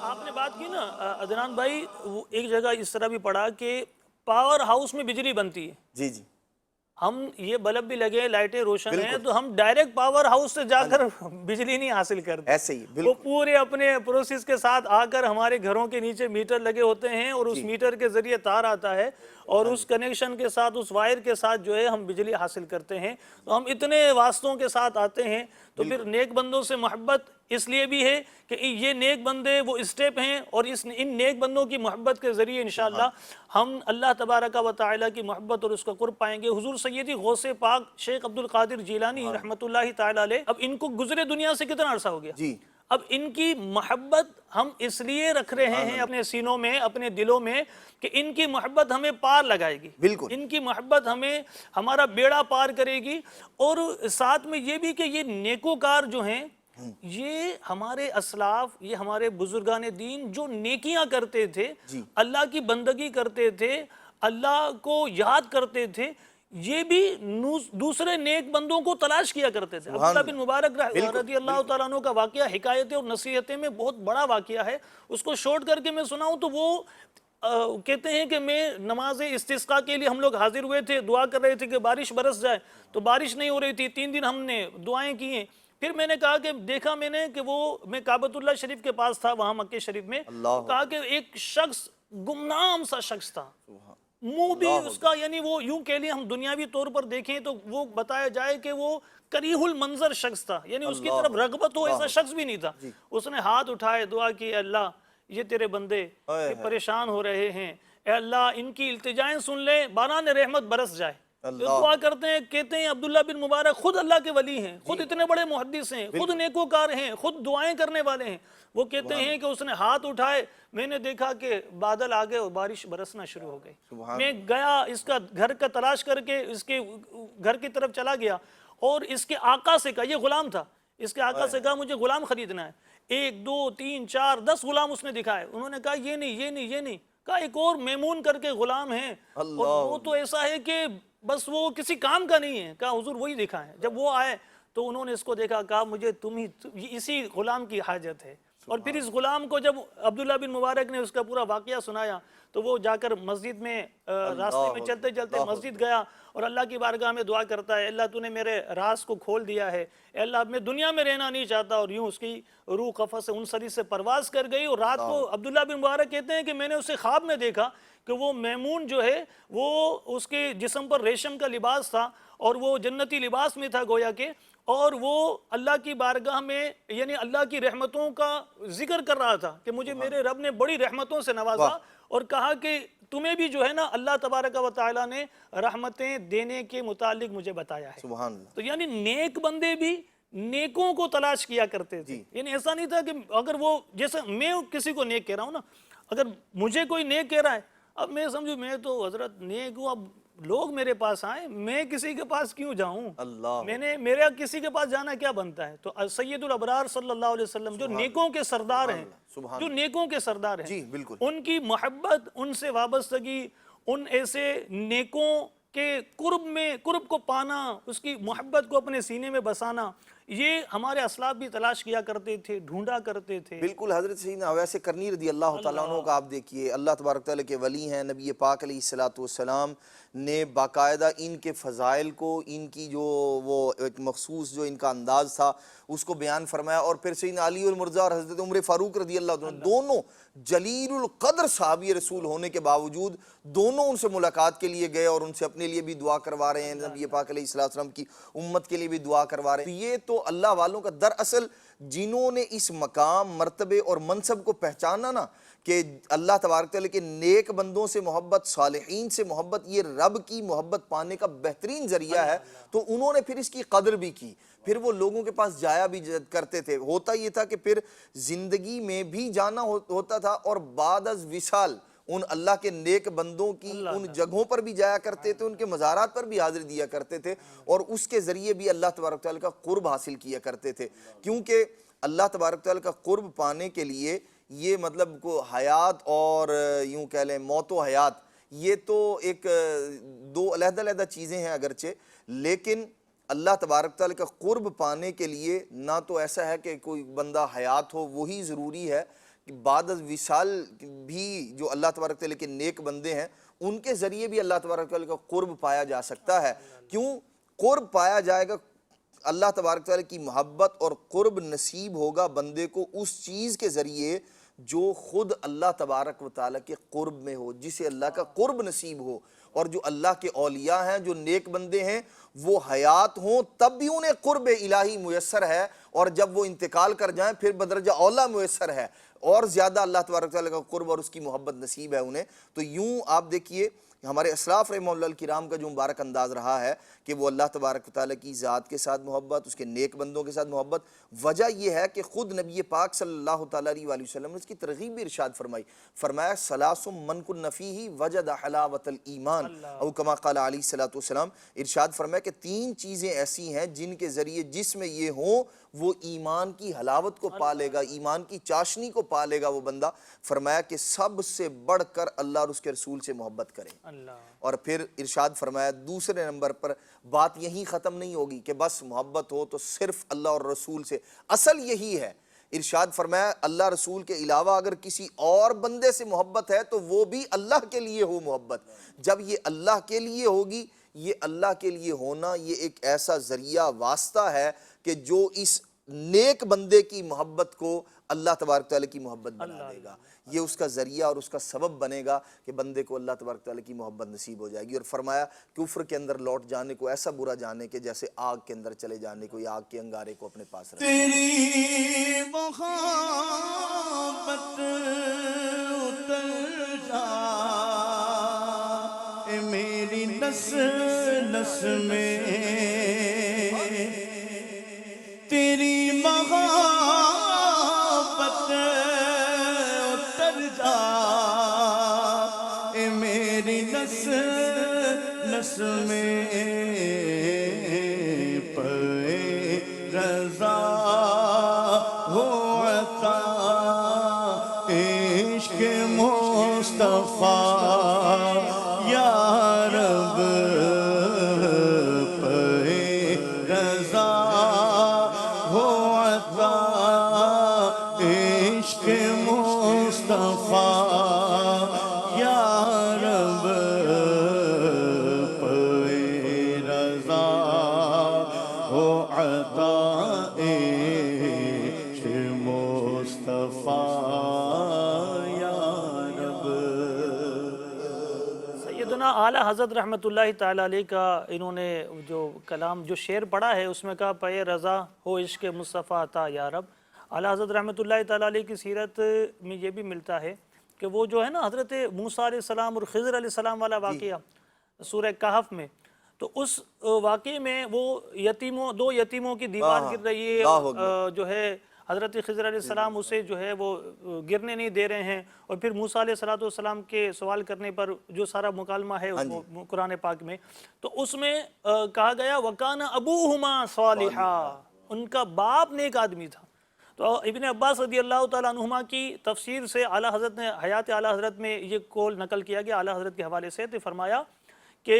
آپ نے بات کی نا عدنان بھائی، وہ ایک جگہ اس طرح بھی پڑھا کہ پاور ہاؤس میں بجلی بنتی ہے، جی جی، ہم یہ بلب بھی لگے، لائٹیں روشن ہیں، تو ہم ڈائریکٹ پاور ہاؤس سے جا کر بجلی نہیں حاصل کرتے، ایسے ہی وہ بالکل پورے اپنے پروسیس کے ساتھ آ کر ہمارے گھروں کے نیچے میٹر لگے ہوتے ہیں، اور اس میٹر کے ذریعے تار آتا ہے، اور اس کنیکشن کے ساتھ، اس وائر کے ساتھ جو ہے ہم بجلی حاصل کرتے ہیں۔ تو ہم اتنے واسطوں کے ساتھ آتے ہیں، تو پھر نیک بندوں سے محبت اس لیے بھی ہے کہ یہ نیک بندے وہ اسٹیپ ہیں، اور ان نیک بندوں کی محبت کے ذریعے انشاءاللہ ہم اللہ تبارک و تعالیٰ کی محبت اور اس کا قرب پائیں گے۔ حضور سیدی غوث پاک شیخ عبد القادر جیلانی رحمۃ اللہ تعالیٰ علیہ، اب ان کو گزرے دنیا سے کتنا عرصہ ہو گیا، جی، اب ان کی محبت ہم اس لیے رکھ رہے ہیں اپنے سینوں میں، اپنے دلوں میں، کہ ان کی محبت ہمیں پار لگائے گی، بالکل ان کی محبت ہمیں ہمارا بیڑا پار کرے گی، اور ساتھ میں یہ بھی کہ یہ نیکوکار جو ہیں، یہ ہمارے اسلاف، یہ ہمارے بزرگان دین جو نیکیاں کرتے تھے، اللہ کی بندگی کرتے تھے، اللہ کو یاد کرتے تھے، یہ بھی دوسرے نیک بندوں کو تلاش کیا کرتے تھے۔ عبداللہ بن مبارک رضی اللہ تعالیٰ عنہ کا واقعہ حکایتیں اور نصیحتیں میں بہت بڑا واقعہ ہے، اس کو شارٹ کر کے میں سناؤں تو وہ کہتے ہیں کہ میں نماز استسقاء کے لیے ہم لوگ حاضر ہوئے تھے، دعا کر رہے تھے کہ بارش برس جائے، تو بارش نہیں ہو رہی تھی، 3 دن ہم نے دعائیں کی ہیں، پھر میں نے کہا کہ دیکھا میں نے کہ میں کعبۃ اللہ شریف کے پاس تھا وہاں مکہ شریف میں، کہا کہ ایک شخص گمنام سا شخص تھا، منہ بھی اس کا، یعنی وہ یوں کہہ لیں ہم دنیاوی طور پر دیکھیں تو وہ بتایا جائے کہ وہ کریہ المنظر شخص تھا، یعنی اس کی طرف رغبت ہو ایسا شخص بھی نہیں تھا۔ اس نے ہاتھ اٹھائے، دعا کی، اے اللہ یہ تیرے بندے یہ پریشان ہو رہے ہیں، اے اللہ ان کی التجائیں سن لے، باران رحمت برس جائے۔ دعا کرتے ہیں، کہتے ہیں عبداللہ بن مبارک خود اللہ کے ولی ہیں، خود اتنے بڑے محدث ہیں، خود نیکوکار ہیں، خود دعائیں کرنے والے ہیں، وہ کہتے ہیں کہ اس نے ہاتھ اٹھائے، میں نے دیکھا کہ بادل آ گئے اور بارش برسنا شروع ہو گئی، میں گیا اس کا گھر کا تلاش کر کے اس کے گھر کی طرف چلا گیا، اور اس کے آقا سے کہا، یہ غلام تھا، اس کے آقا سے کہا مجھے غلام خریدنا ہے، 1 2 3 4 10 غلام اس نے دکھائے، انہوں نے کہا یہ نہیں یہ نہیں یہ نہیں، کہا ایک اور میمون کر کے غلام ہے، اور وہ تو ایسا ہے کہ بس وہ کسی کام کا نہیں ہے، کہا حضور وہی دکھائیں۔ جب وہ آئے تو انہوں نے اس کو دیکھا، کہا مجھے اسی غلام کی حاجت ہے، اور پھر اس غلام کو جب عبداللہ بن مبارک نے اس کا پورا واقعہ سنایا تو وہ جا کر مسجد میں راستے میں چلتے چلتے مسجد گیا اور اللہ کی بارگاہ میں دعا کرتا ہے، اللہ تو نے میرے راز کو کھول دیا ہے، اے اللہ میں دنیا میں رہنا نہیں چاہتا، اور یوں اس کی روح قفس سے انصری سے پرواز کر گئی، اور رات کو عبداللہ بن مبارک کہتے ہیں کہ میں نے اسے خواب میں دیکھا کہ وہ میمون جو ہے وہ اس کے جسم پر ریشم کا لباس تھا، اور وہ جنتی لباس میں تھا گویا کہ، اور وہ اللہ کی بارگاہ میں یعنی اللہ کی رحمتوں کا ذکر کر رہا تھا کہ مجھے میرے رب نے بڑی رحمتوں سے نوازا، اور کہا کہ تمہیں بھی جو ہے نا اللہ تبارک و تعالیٰ نے رحمتیں دینے کے متعلق مجھے بتایا ہے۔ سبحان اللہ۔ تو یعنی نیک بندے بھی نیکوں کو تلاش کیا کرتے تھے، یعنی ایسا نہیں تھا کہ اگر وہ جیسے میں کسی کو نیک کہہ رہا ہوں نا، اگر مجھے کوئی نیک کہہ رہا ہے، اب میں سمجھو میں تو حضرت نیک ہوں، اب لوگ میرے پاس آئیں، میں کسی کے پاس کیوں جاؤں، میرا کسی کے پاس جانا کیا بنتا ہے؟ تو سید الابرار صلی اللہ علیہ وسلم جو نیکوں کے سردار ہیں، جو نیکوں کے سردار ہیں، ان کی محبت، ان سے وابستگی، ان ایسے نیکوں کے قرب کو پانا، اس کی محبت کو اپنے سینے میں بسانا، یہ ہمارے اسلاف بھی تلاش کیا کرتے تھے، ڈھونڈا کرتے تھے. بالکل حضرت سیدنا اویس کرنی رضی اللہ تعالیٰ عنہ کا آپ دیکھیے، اللہ تبارک تعالیٰ کے ولی ہیں، نبی پاک علیہ السلام نے باقاعدہ ان کے فضائل کو، ان کی جو وہ ایک مخصوص جو ان کا انداز تھا اس کو بیان فرمایا. اور پھر سیدنا علی المرضی اور حضرت عمر فاروق رضی اللہ عنہ دونوں جلیل القدر صحابی رسول ہونے کے باوجود دونوں ان سے ملاقات کے لیے گئے اور ان سے اپنے لیے بھی دعا کروا رہے ہیں، نبی پاک علیہ السلام کی امت کے لیے بھی دعا کروا رہے ہیں. یہ تو اللہ والوں کا دراصل جنہوں نے اس مقام، مرتبے اور منصب کو پہچانا نا کہ اللہ تبارک تعالیٰ کے نیک بندوں سے محبت، صالحین سے محبت یہ رب کی محبت پانے کا بہترین ذریعہ ہے، تو انہوں نے پھر اس کی قدر بھی کی، پھر وہ لوگوں کے پاس جایا بھی کرتے تھے. ہوتا یہ تھا کہ پھر زندگی میں بھی جانا ہوتا تھا اور بعد از وصال ان اللہ کے نیک بندوں کی ان جگہوں پر بھی جایا کرتے تھے، ان کے مزارات پر بھی حاضر دیا کرتے تھے اور اس کے ذریعے بھی اللہ تبارک تعالیٰ کا قرب حاصل کیا کرتے تھے. کیونکہ اللہ تبارک تعالیٰ کا قرب پانے کے لیے یہ مطلب کو حیات اور یوں کہہ لیں موت و حیات، یہ تو ایک دو علیحدہ علیحدہ چیزیں ہیں اگرچہ، لیکن اللہ تبارک تعالیٰ کا قرب پانے کے لیے نہ تو ایسا ہے کہ کوئی بندہ حیات ہو وہی ضروری ہے، کہ بعد از وصال بھی جو اللہ تبارک تعالیٰ کے نیک بندے ہیں ان کے ذریعے بھی اللہ تبارک تعالیٰ کا قرب پایا جا سکتا ہے. کیوں قرب پایا جائے گا؟ اللہ تبارک تعالیٰ کی محبت اور قرب نصیب ہوگا بندے کو اس چیز کے ذریعے جو خود اللہ تبارک و تعالیٰ کے قرب میں ہو، جسے اللہ کا قرب نصیب ہو. اور جو اللہ کے اولیاء ہیں، جو نیک بندے ہیں، وہ حیات ہوں تب بھی انہیں قرب الہی میسر ہے، اور جب وہ انتقال کر جائیں پھر بدرجہ اولا میسر ہے، اور زیادہ اللہ تبارک تعالیٰ کا قرب اور اس کی محبت نصیب ہے انہیں. تو یوں آپ دیکھیے ہمارے اسلاف رحمہ اللہ الکرام کا جو مبارک انداز رہا ہے کہ وہ اللہ تبارک تعالیٰ کی ذات کے ساتھ محبت، اس کے نیک بندوں کے ساتھ محبت. وجہ یہ ہے کہ خود نبی پاک صلی اللہ تعالیٰ علیہ وسلم نے اس کی ترغیب بھی ارشاد فرمایا ثلاث من کن فیہ وجد حلاوت الایمان، او کما قال علیہ السلام. ارشاد فرمایا کہ 3 چیزیں ایسی ہیں جن کے ذریعے جس میں یہ ہوں وہ ایمان کی حلاوت کو پا لے گا، ایمان کی چاشنی کو پا لے گا وہ بندہ. فرمایا کہ سب سے بڑھ کر اللہ اور اس کے رسول سے محبت کرے. اور پھر ارشاد فرمایا دوسرے نمبر پر بات یہی ختم نہیں ہوگی کہ بس محبت ہو تو صرف اللہ اور رسول سے، اصل یہی ہے. ارشاد فرمایا اللہ رسول کے علاوہ اگر کسی اور بندے سے محبت ہے تو وہ بھی اللہ کے لیے ہو محبت. جب یہ اللہ کے لیے ہوگی، یہ اللہ کے لیے ہونا یہ ایک ایسا ذریعہ واسطہ ہے کہ جو اس نیک بندے کی محبت کو اللہ تبارک تعالیٰ کی محبت بنا دے گا. یہ اس کا ذریعہ اور اس کا سبب بنے گا کہ بندے کو اللہ تبارک تعالیٰ کی محبت نصیب ہو جائے گی. اور فرمایا کفر کے اندر لوٹ جانے کو ایسا برا جانے کہ جیسے آگ کے اندر چلے جانے کو یا آگ کے انگارے کو اپنے پاس رکھے. تیری محبت اتر جا اے میری نس نس میں، تیری محبت اتر جا اے میری نس نس میں، پے رضا ہو عطا عشق مصطفیٰ یا رب، پے رضا ہو عطا عشق مصطفیٰ یا رب، پے رضا ہو عطا عشق مصطفیٰ یا رب. سیدنا اعلیٰ حضرت رحمۃ اللہ تعالیٰ علیہ کا انہوں نے جو کلام جو شعر پڑھا ہے اس میں کہا پے رضا ہو عشق مصطفیٰ عطا یا رب. اعلیٰ حضرت رحمۃ اللہ تعالیٰ علیہ کی سیرت میں یہ بھی ملتا ہے کہ وہ جو ہے نا حضرت موسیٰ علیہ السلام اور خضر علیہ السلام والا واقعہ سورہ کہف میں، تو اس واقعے میں وہ دو یتیموں کی دیوار گر رہی ہے، جو ہے حضرت خضر علیہ السلام اسے جو ہے وہ گرنے نہیں دے رہے ہیں، اور پھر موسیٰ علیہ السلام کے سوال کرنے پر جو سارا مکالمہ ہے قرآن پاک میں، تو اس میں کہا گیا وَكَانَ أَبُوهُمَا صَالِحًا، ان کا باپ نیک آدمی تھا. تو ابن عباس رضی اللہ تعالیٰ عنہما کی تفسیر سے اعلیٰ حضرت نے حیات اعلیٰ حضرت میں یہ قول نقل کیا گیا اعلیٰ حضرت کے حوالے سے. تو فرمایا کہ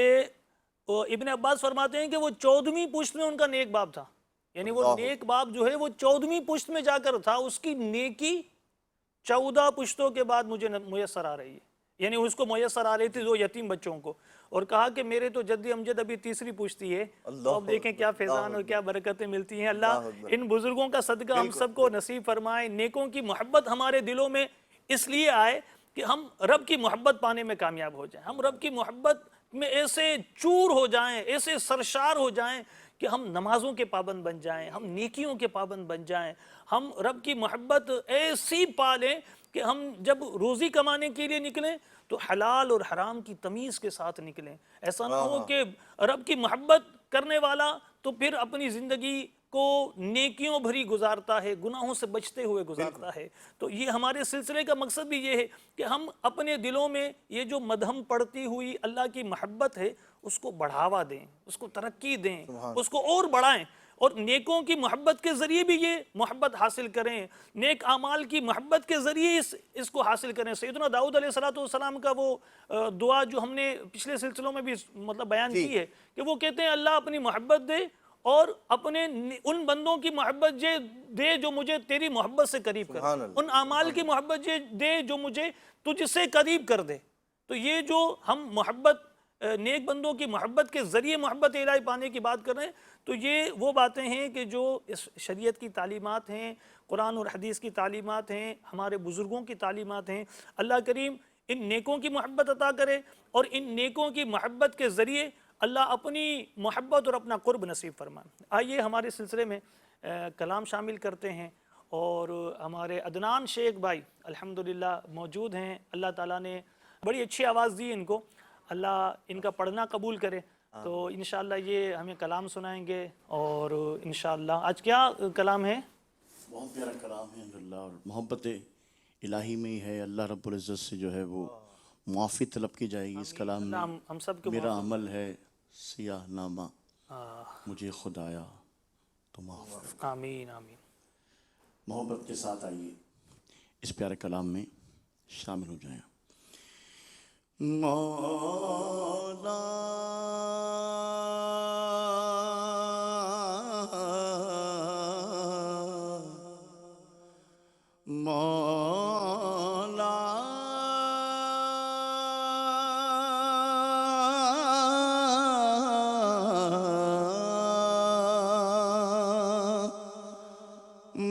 ابن عباس فرماتے ہیں کہ وہ 14ویں پشت میں ان کا نیک باپ تھا. یعنی وہ نیک باپ جو ہے وہ 14ویں پشت میں جا کر تھا، اس کی نیکی 14 پشتوں کے بعد مجھے میسر آ رہی ہے، یعنی اس کو میسر آ رہی تھی دو یتیم بچوں کو، اور کہا کہ میرے تو جدی امجد ابھی تیسری پشتی ہے، تو اب دیکھیں کیا فیضان اور کیا برکتیں ملتی ہیں۔ اللہ ان بزرگوں کا صدقہ ہم سب کو نصیب فرمائے، نیکوں کی محبت ہمارے دلوں میں اس لیے آئے کہ ہم رب کی محبت پانے میں کامیاب ہو جائیں، ہم رب کی محبت میں ایسے چور ہو جائیں، ایسے سرشار ہو جائیں کہ ہم نمازوں کے پابند بن جائیں، ہم نیکیوں کے پابند بن جائیں، ہم رب کی محبت ایسی پالیں کہ ہم جب روزی کمانے کے لیے نکلیں تو حلال اور حرام کی تمیز کے ساتھ نکلیں۔ ایسا نہ ہو کہ رب کی محبت کرنے والا تو پھر اپنی زندگی کو نیکیوں بھری گزارتا ہے، گناہوں سے بچتے ہوئے گزارتا ہے۔ تو یہ ہمارے سلسلے کا مقصد بھی یہ ہے کہ ہم اپنے دلوں میں یہ جو مدھم پڑتی ہوئی اللہ کی محبت ہے اس کو بڑھاوا دیں، اس کو ترقی دیں، اس کو اور بڑھائیں، اور نیکوں کی محبت کے ذریعے بھی یہ محبت حاصل کریں، نیک اعمال کی محبت کے ذریعے اس کو حاصل کریں۔ سیدنا داؤد علیہ السلام کا وہ دعا جو ہم نے پچھلے سلسلوں میں بھی مطلب بیان کی ہے کہ وہ کہتے ہیں اللہ اپنی محبت دے اور اپنے ان بندوں کی محبت دے جو مجھے تیری محبت سے قریب کر دے، ان اعمال کی محبت دے جو مجھے تجھ سے قریب کر دے۔ تو یہ جو ہم محبت نیک بندوں کی محبت کے ذریعے محبت الہی پانے کی بات کر رہے ہیں، تو یہ وہ باتیں ہیں کہ جو اس شریعت کی تعلیمات ہیں، قرآن اور حدیث کی تعلیمات ہیں، ہمارے بزرگوں کی تعلیمات ہیں۔ اللہ کریم ان نیکوں کی محبت عطا کرے اور ان نیکوں کی محبت کے ذریعے اللہ اپنی محبت اور اپنا قرب نصیب فرمائے۔ آئیے ہمارے سلسلے میں کلام شامل کرتے ہیں، اور ہمارے عدنان شیخ بھائی الحمدللہ موجود ہیں۔ اللہ تعالیٰ نے بڑی اچھی آواز دی ان کو، اللہ ان کا پڑھنا قبول کرے، تو انشاءاللہ یہ ہمیں کلام سنائیں گے۔ اور انشاءاللہ آج کیا کلام ہے؟ بہت پیارا کلام ہے الحمدللہ، اور محبت الہی میں ہی ہے، اللہ رب العزت سے جو ہے وہ معافی طلب کی جائے گی اس کلام میں۔ ہم سب کو میرا عمل ہے سیاہ نامہ، مجھے خدایا تو معاف۔ آمین آمین۔ محبت کے ساتھ آئیے اس پیارے کلام میں شامل ہو جائیں۔ مولا مولا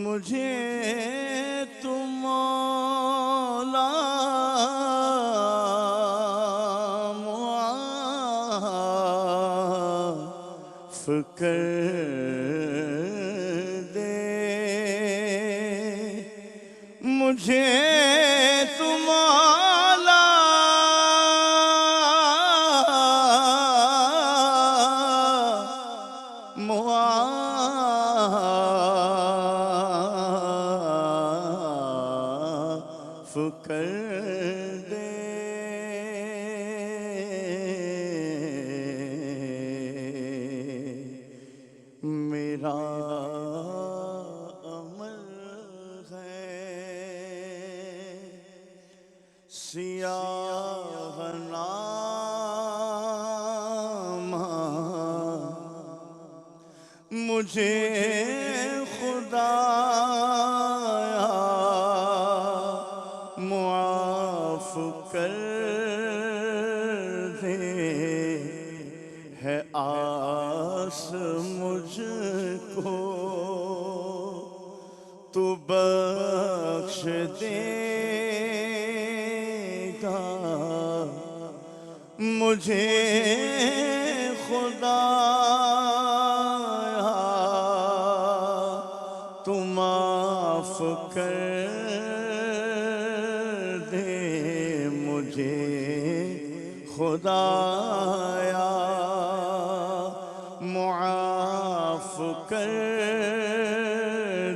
مجھے تم مولا معاف کر دے، مجھے تم مولا معاف کر دے۔ میرا عمل ہے سیاہ نامہ، مجھے خدایا معاف کر دے، ہے آس مجھ کو تو بخش دے گا، مجھے خدایا تو معاف کر دے، مجھے خدایا معاف کر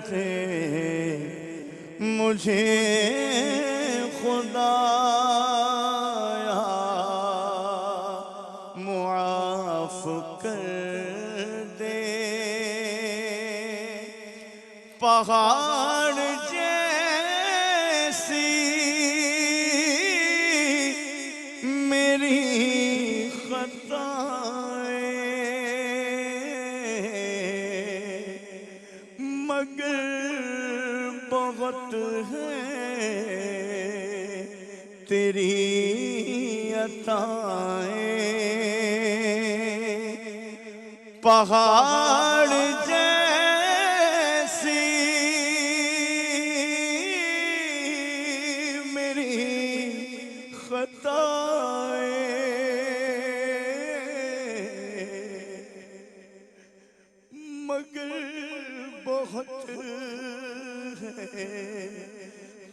دے، مجھے خدایا معاف کر دے۔ پہاڑ جیسی میری خطائیں، ہیں تیری عطائیں، پہاڑ جیسی میری خطائیں، مگر بہت ہے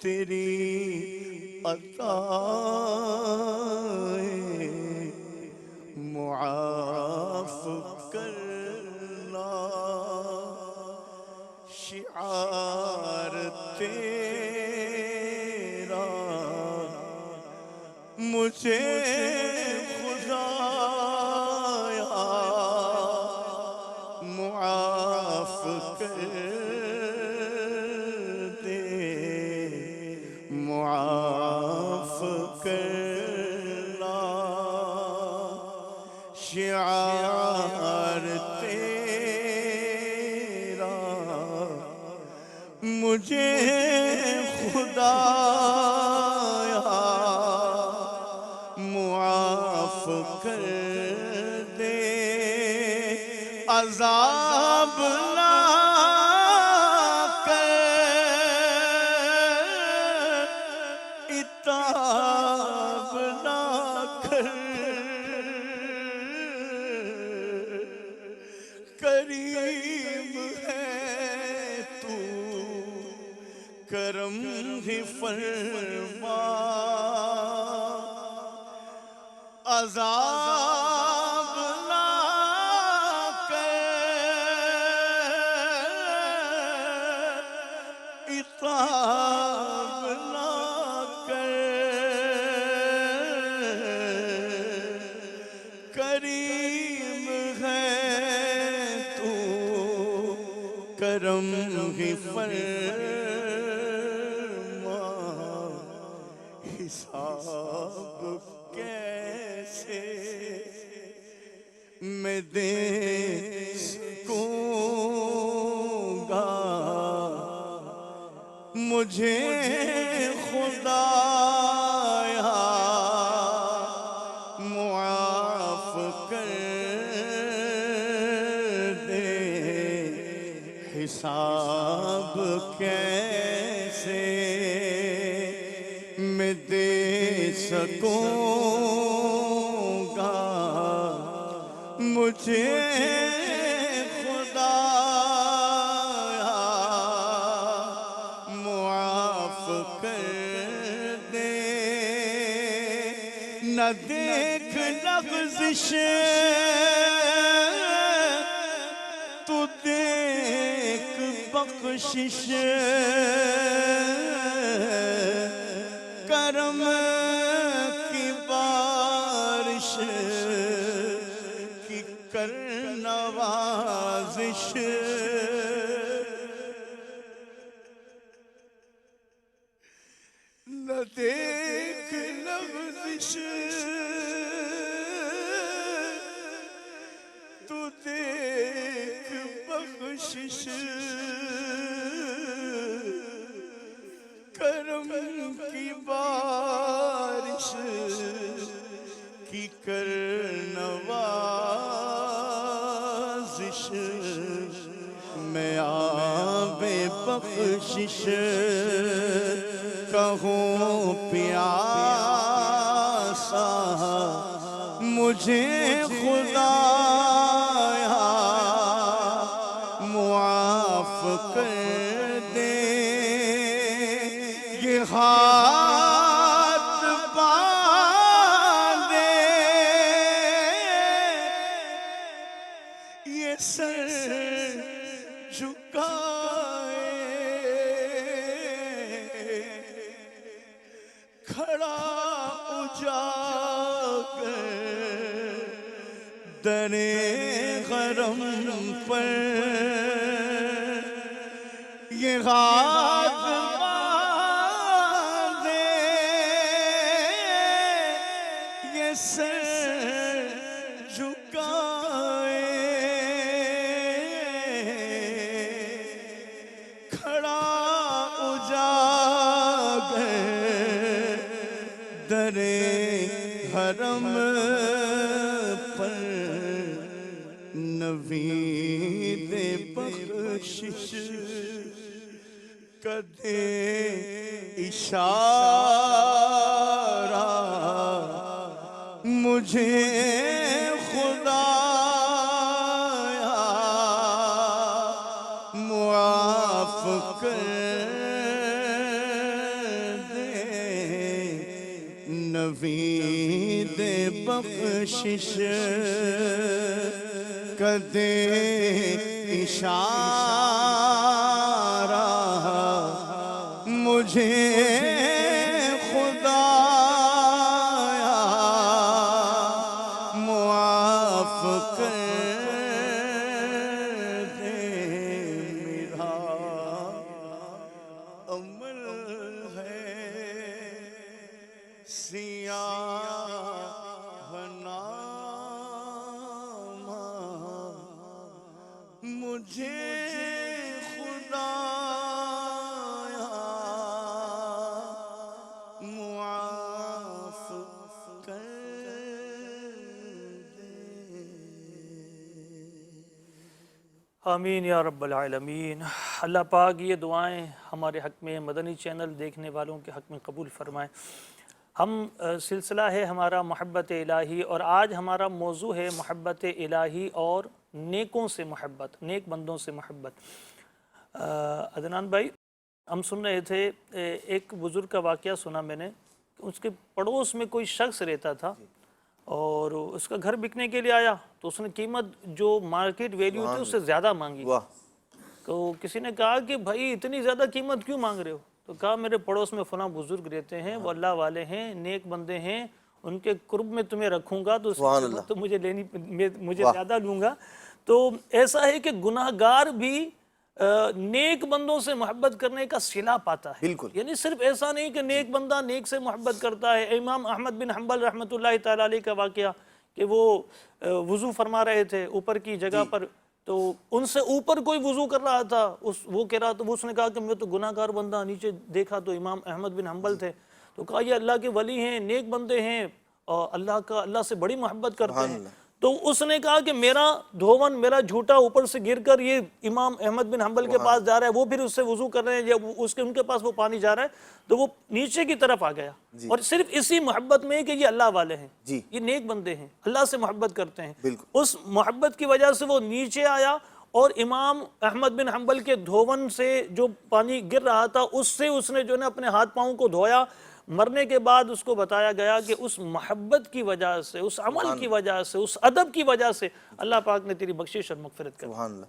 تیری عطائیں، معاف کرنا شعار تیرا، مجھے خدایا معاف کر دے، معاف کرنا شعار تیرا، مجھے خدایا معاف کر دے، عذاب نہ کر، عتاب نہ کر، کریم ہے تو کرم ہی فرما، عذاب نہ کر، عتاب نہ کر، کریم ہے تو کرم ہی فرما، حساب کیسے میں دے سکوں گا، مجھے خدایا معاف کر دے، حساب کیسے میں دے سکوں گا، مجھے خدایا معاف کر دے، نہ دیکھ لغزش تو دیکھ بخشش، کرم کی بارش کی کر نوازش، نہ دیکھ لغزش تو دیکھ بخشش، کرم کی بارش کی کر نوازش، میں آب بخشش کہوں پیاسا، مجھے خدایا معاف کر دے، یہ ہاتھ باندھے یہ سر جھکائے، کھڑا اجاگر در غرم پر، یہ ہاتھ باندھے یہ سر جھکائے، کھڑا اجاگر نوید بخشش کدے اشارہ مجھے خدایا معاف کر دے نوید بخشش کدے اشارہ مجھے خدایا معاف کر دے میرا عمل ہے سیاہ نامہ مجھے خدایا معاف کر دے۔ آمین یا رب العالمین۔ اللہ پاک یہ دعائیں ہمارے حق میں، مدنی چینل دیکھنے والوں کے حق میں قبول فرمائیں۔ ہم سلسلہ ہے ہمارا محبت الہی، اور آج ہمارا موضوع ہے محبت الہی اور نیکوں سے محبت، نیک بندوں سے محبت۔ عدنان بھائی، ہم سن رہے تھے ایک بزرگ کا واقعہ سنا میں نے، اس کے پڑوس میں کوئی شخص رہتا تھا اور اس کا گھر بکنے کے لیے آیا، تو اس نے قیمت جو مارکیٹ ویلیو تھی اس سے زیادہ مانگی۔ تو کسی نے کہا کہ بھائی اتنی زیادہ قیمت کیوں مانگ رہے ہو؟ تو کہا میرے پڑوس میں فلاں بزرگ رہتے ہیں، وہ اللہ والے ہیں، نیک بندے ہیں، ان کے قرب میں تمہیں رکھوں گا تو مجھے زیادہ لوں گا۔ تو ایسا ہے کہ گناہ گار بھی نیک بندوں سے محبت کرنے کا صلہ پاتا ہے۔ یعنی صرف ایسا نہیں کہ نیک بندہ نیک سے محبت کرتا ہے۔ امام احمد بن حنبل رحمۃ اللہ تعالیٰ علیہ کا واقعہ کہ وہ وضو فرما رہے تھے اوپر کی جگہ پر، تو ان سے اوپر کوئی وضو کر رہا تھا، وہ کہہ رہا، تو اس نے کہا کہ میں تو گناہ گار بندہ، نیچے دیکھا تو امام احمد بن حنبل تھے، تو کہا یہ اللہ کے ولی ہیں، نیک بندے ہیں، اور اللہ سے بڑی محبت کرتے ہیں۔ تو اس نے کہا کہ میرا دھون، میرا جھوٹا اوپر سے گر کر یہ امام احمد بن حنبل کے پاس جا رہا ہے، وہ پھر اس سے وضو کر رہے ہیں، یا ان کے پاس وہ پانی جا رہا ہے، تو وہ نیچے کی طرف آ گیا، اور صرف اسی محبت میں کہ یہ اللہ والے ہیں، یہ نیک بندے ہیں، اللہ سے محبت کرتے ہیں، اس محبت کی وجہ سے وہ نیچے آیا، اور امام احمد بن حنبل کے دھون سے جو پانی گر رہا تھا اس سے اس نے جو ہے اپنے ہاتھ پاؤں کو دھویا۔ مرنے کے بعد اس کو بتایا گیا کہ اس محبت کی وجہ سے، اس عمل کی وجہ سے، اس ادب کی وجہ سے اللہ پاک نے تیری بخشش اور مغفرت کر دی۔ سبحان اللہ۔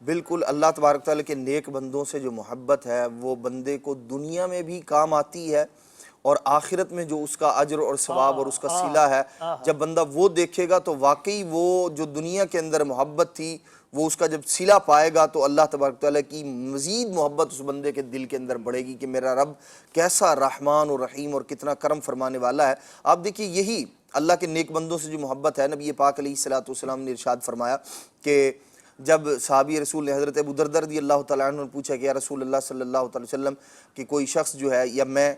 بالکل، اللہ تبارک تعالیٰ کے نیک بندوں سے جو محبت ہے وہ بندے کو دنیا میں بھی کام آتی ہے، اور آخرت میں جو اس کا اجر اور ثواب اور اس کا صلہ ہے، جب بندہ وہ دیکھے گا تو واقعی وہ جو دنیا کے اندر محبت تھی وہ اس کا جب صلہ پائے گا تو اللہ تبارک تعالیٰ کی مزید محبت اس بندے کے دل کے اندر بڑھے گی کہ میرا رب کیسا رحمان اور رحیم اور کتنا کرم فرمانے والا ہے۔ آپ دیکھیے یہی اللہ کے نیک بندوں سے جو محبت ہے، نبی پاک علیہ السلام نے ارشاد فرمایا کہ جب صحابی رسول نے حضرت ابو دردر رضی اللہ تعالیٰ عنہ نے پوچھا کہ یا رسول اللہ صلی اللہ علیہ وسلم کہ کوئی شخص جو ہے یا میں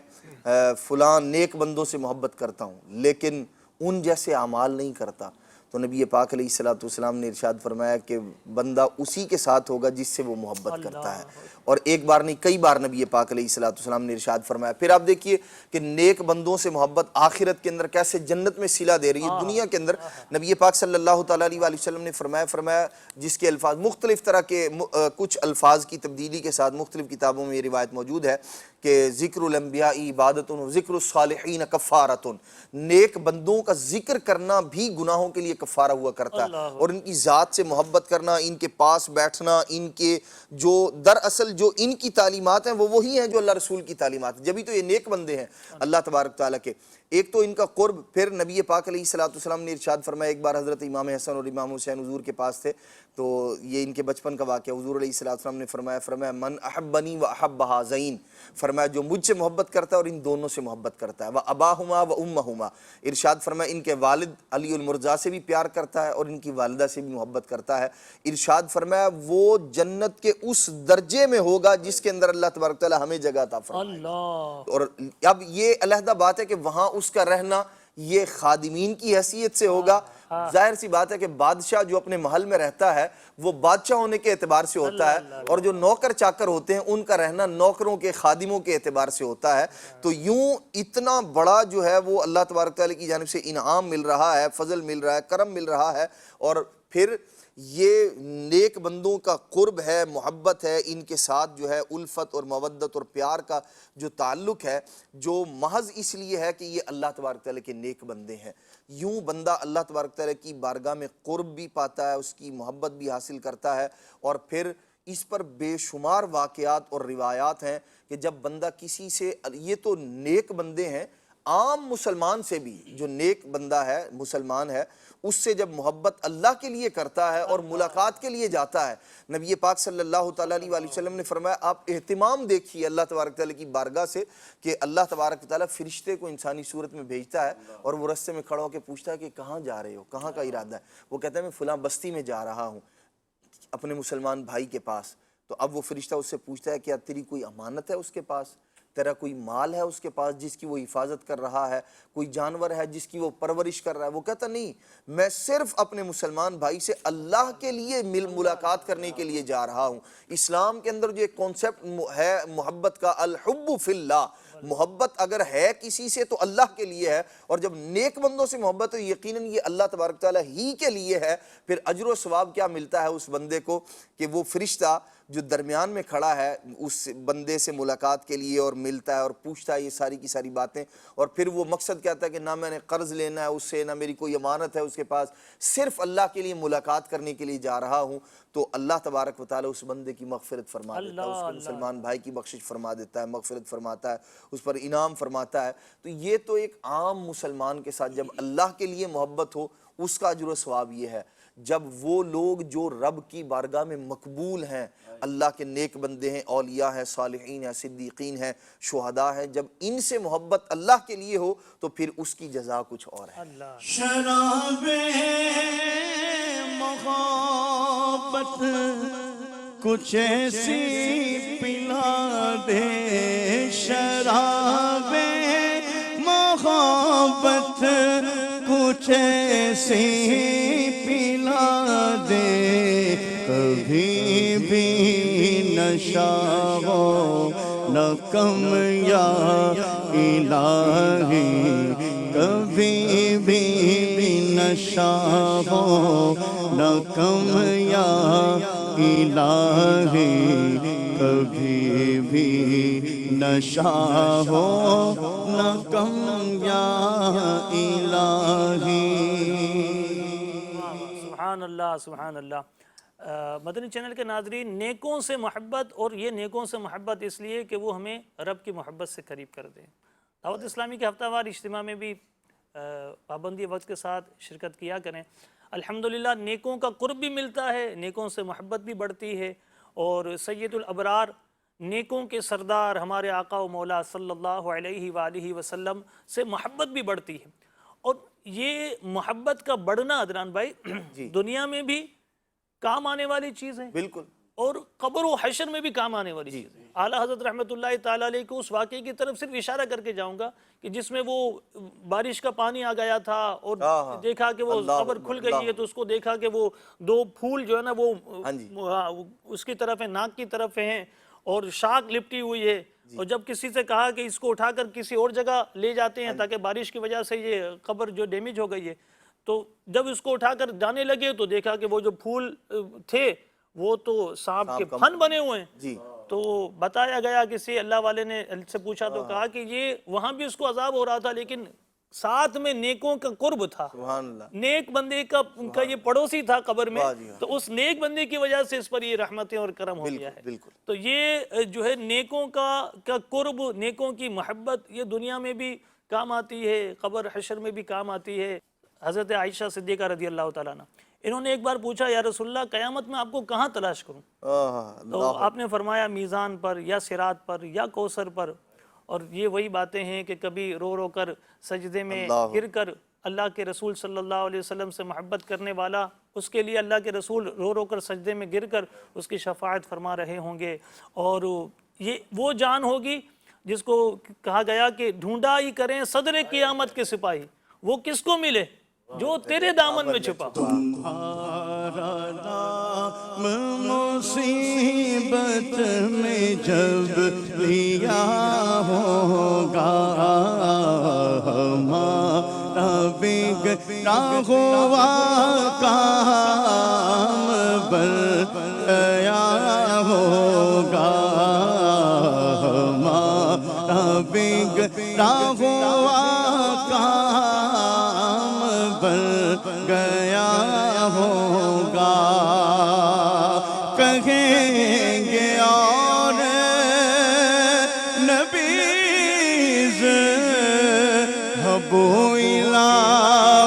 فلاں نیک بندوں سے محبت کرتا ہوں لیکن ان جیسے اعمال نہیں کرتا، تو نبی پاک علیہ السلام نے ارشاد فرمایا کہ بندہ اسی کے ساتھ ہوگا جس سے وہ محبت کرتا ہے۔ اور ایک بار نہیں کئی بار نبی پاک علیہ السلام نے ارشاد فرمایا۔ پھر آپ دیکھیے کہ نیک بندوں سے محبت آخرت کے اندر کیسے جنت میں صلہ دے رہی ہے۔ دنیا کے اندر نبی پاک صلی اللہ تعالیٰ علیہ وسلم نے فرمایا جس کے الفاظ مختلف طرح کے کچھ الفاظ کی تبدیلی کے ساتھ مختلف کتابوں میں یہ روایت موجود ہے کہ ذکر الانبیاء عبادت و ذکر الصالحین کفارۃ، نیک بندوں کا ذکر کرنا بھی گناہوں کے لیے کفارہ ہوا کرتا ہے، اور ان کی ذات سے محبت کرنا، ان کے پاس بیٹھنا، ان کے جو دراصل جو ان کی تعلیمات ہیں وہ وہی ہیں جو اللہ رسول کی تعلیمات ہیں، جبھی تو یہ نیک بندے ہیں اللہ تبارک تعالیٰ کے۔ ایک تو ان کا قرب، پھر نبی پاک علیہ السلام نے ارشاد فرمایا، ایک بار حضرت امام حسن اور امام حسین حضور کے پاس تھے، تو یہ ان کے بچپن کا واقعہ، حضور علیہ السلام نے فرمایا من احبنی و احب ہذین، فرمایا جو مجھ سے محبت کرتا ہے اور ان دونوں سے محبت کرتا ہے، و اباہما و امہما، ارشاد فرمایا ان کے والد علی المرضا سے بھی پیار کرتا ہے اور ان کی والدہ سے بھی محبت کرتا ہے، ارشاد فرمایا وہ جنت کے اس درجے میں ہوگا جس کے اندر اللہ تبارک تعالیٰ ہمیں جگہ عطا فرمائے۔ اور اب یہ علیحدہ بات ہے کہ وہاں اس کا رہنا یہ خادمین کی حیثیت سے ہوگا، ظاہر سی بات ہے کہ بادشاہ جو اپنے محل میں رہتا ہے وہ بادشاہ ہونے کے اعتبار سے ہوتا ہے، اور جو نوکر چاکر ہوتے ہیں ان کا رہنا نوکروں کے خادموں کے اعتبار سے ہوتا ہے۔ تو یوں اتنا بڑا جو ہے وہ اللہ تبارک تعالیٰ کی جانب سے انعام مل رہا ہے، فضل مل رہا ہے، کرم مل رہا ہے، اور پھر یہ نیک بندوں کا قرب ہے، محبت ہے، ان کے ساتھ جو ہے الفت اور مودت اور پیار کا جو تعلق ہے، جو محض اس لیے ہے کہ یہ اللہ تبارک تعالیٰ کے نیک بندے ہیں۔ یوں بندہ اللہ تبارک تعالیٰ کی بارگاہ میں قرب بھی پاتا ہے، اس کی محبت بھی حاصل کرتا ہے، اور پھر اس پر بے شمار واقعات اور روایات ہیں کہ جب بندہ کسی سے، یہ تو نیک بندے ہیں، عام مسلمان سے بھی جو نیک بندہ ہے، مسلمان ہے، اس سے جب محبت اللہ کے لیے کرتا ہے اور ملاقات کے لیے جاتا ہے، نبی پاک صلی اللہ تعالیٰ علیہ وسلم نے فرمایا آپ اہتمام دیکھیے اللہ تبارک تعالیٰ کی بارگاہ سے کہ اللہ تبارک تعالیٰ فرشتے کو انسانی صورت میں بھیجتا ہے، اور وہ رستے میں کھڑا ہو کے پوچھتا ہے کہ کہاں جا رہے ہو، کہاں کا ارادہ ہے؟ وہ کہتا ہے میں فلاں بستی میں جا رہا ہوں اپنے مسلمان بھائی کے پاس۔ تو اب وہ فرشتہ اس سے پوچھتا ہے کیا تیری کوئی امانت ہے اس کے پاس، تیرا کوئی مال ہے اس کے پاس جس کی وہ حفاظت کر رہا ہے، کوئی جانور ہے جس کی وہ پرورش کر رہا ہے؟ وہ کہتا نہیں، میں صرف اپنے مسلمان بھائی سے اللہ کے لیے ملاقات کرنے کے لیے جا رہا ہوں۔ اسلام کے اندر جو ایک کانسیپٹ ہے محبت کا، الحب فی اللہ، محبت اگر ہے کسی سے تو اللہ کے لیے ہے، اور جب نیک بندوں سے محبت ہے یقیناً یہ اللہ تبارک تعالیٰ ہی کے لیے ہے۔ پھر اجر و ثواب کیا ملتا ہے اس بندے کو کہ وہ فرشتہ جو درمیان میں کھڑا ہے اس بندے سے ملاقات کے لیے اور ملتا ہے اور پوچھتا ہے یہ ساری کی ساری باتیں، اور پھر وہ مقصد کہتا ہے کہ نہ میں نے قرض لینا ہے اس سے، نہ میری کوئی امانت ہے اس کے پاس، صرف اللہ کے لیے ملاقات کرنے کے لیے جا رہا ہوں۔ تو اللہ تبارک و تعالیٰ اس بندے کی مغفرت فرما دیتا ہے، اس کے مسلمان بھائی کی بخشش فرما دیتا ہے، مغفرت فرماتا ہے، اس پر انعام فرماتا ہے۔ تو یہ تو ایک عام مسلمان کے ساتھ جب اللہ کے لیے محبت ہو اس کا اجر و ثواب یہ ہے۔ جب وہ لوگ جو رب کی بارگاہ میں مقبول ہیں، اللہ کے نیک بندے ہیں، اولیاء ہیں، صالحین ہیں، صدیقین ہیں، شہداء ہیں، جب ان سے محبت اللہ کے لیے ہو تو پھر اس کی جزا کچھ اور ہے۔ شراب محبت کچھ ایسی پلا دے، شراب محبت کچھ ایسی پلا دے، کبھی بھی نشہ ہو نہ کم یا الہی، کبھی بھی نشہ ہو نہ کم یا الہی، کبھی بھی نشہ ہو نہ کم یا الہی۔ سبحان اللہ، سبحان اللہ۔ مدنی چینل کے ناظرین، نیکوں سے محبت، اور یہ نیکوں سے محبت اس لیے کہ وہ ہمیں رب کی محبت سے قریب کر دیں۔ دعوت اسلامی کے ہفتہ وار اجتماع میں بھی پابندی وقت کے ساتھ شرکت کیا کریں۔ الحمدللہ نیکوں کا قرب بھی ملتا ہے، نیکوں سے محبت بھی بڑھتی ہے، اور سید الابرار، نیکوں کے سردار ہمارے آقا و مولا صلی اللہ علیہ وآلہ وسلم سے محبت بھی بڑھتی ہے۔ اور یہ محبت کا بڑھنا عدنان بھائی دنیا میں بھی کام آنے والی چیز ہے، بالکل، اور قبر و حشر میں بھی کام آنے والی چیز ہے۔ اعلیٰ حضرت رحمۃ اللہ تعالیٰ علیہ کو اس واقعے کی طرف صرف اشارہ کر کے جاؤں گا کہ جس میں وہ بارش کا پانی آ گیا تھا اور دیکھا کہ وہ قبر کھل گئی ہے، تو اس کو دیکھا کہ وہ دو پھول جو ہے نا وہ اس کی طرف ہے، ناک کی طرف ہیں، اور شاخ لپٹی ہوئی ہے، اور جب کسی سے کہا کہ اس کو اٹھا کر کسی اور جگہ لے جاتے ہیں تاکہ بارش کی وجہ سے یہ قبر جو ڈیمیج ہو گئی ہے، تو جب اس کو اٹھا کر جانے لگے تو دیکھا کہ وہ جو پھول تھے وہ تو سانپ کے پھن بنے ہوئے ہیں۔ تو بتایا گیا، کسی اللہ والے نے سے پوچھا تو کہا کہ یہ وہاں بھی اس کو عذاب ہو رہا تھا لیکن ساتھ میں نیکوں کا قرب تھا، نیک بندے کا یہ پڑوسی تھا قبر میں، تو اس نیک بندے کی وجہ سے اس پر یہ رحمتیں اور کرم ہو گیا ہے۔ تو یہ جو ہے نیکوں کا قرب، نیکوں کی محبت، یہ دنیا میں بھی کام آتی ہے، قبر حشر میں بھی کام آتی ہے۔ حضرت عائشہ صدیقہ رضی اللہ تعالیٰ عنہ، انہوں نے ایک بار پوچھا یا رسول اللہ قیامت میں آپ کو کہاں تلاش کروں؟ تو آپ نے فرمایا میزان پر، یا صراط پر، یا کوثر پر۔ اور یہ وہی باتیں ہیں کہ کبھی رو رو کر سجدے میں گر کر اللہ کے رسول صلی اللہ علیہ وسلم سے محبت کرنے والا، اس کے لیے اللہ کے رسول رو رو کر سجدے میں گر کر اس کی شفاعت فرما رہے ہوں گے۔ اور یہ وہ جان ہوگی جس کو کہا گیا کہ ڈھونڈا ہی کریں صدر قیامت کے سپاہی، وہ کس کو ملے؟ جو تیرے دامن میں چھپا. تمہارا نام مصیبت میں جب لیا ہوگا ہمارا بگڑا ہوا کام بن گیا ہوگا ہمارا بگڑا ہوا کام بن گیا ہوگا. کہیں گے اور نبیز حبو الا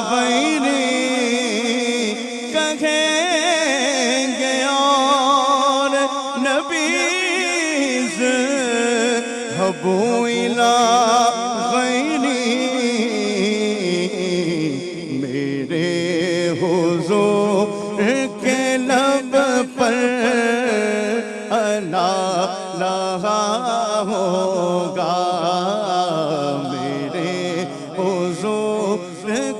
غیری کہیں گے اور نبیز حبو الا غیری میرے حضور کے لب پر انا لہا ہوگا میرے حضور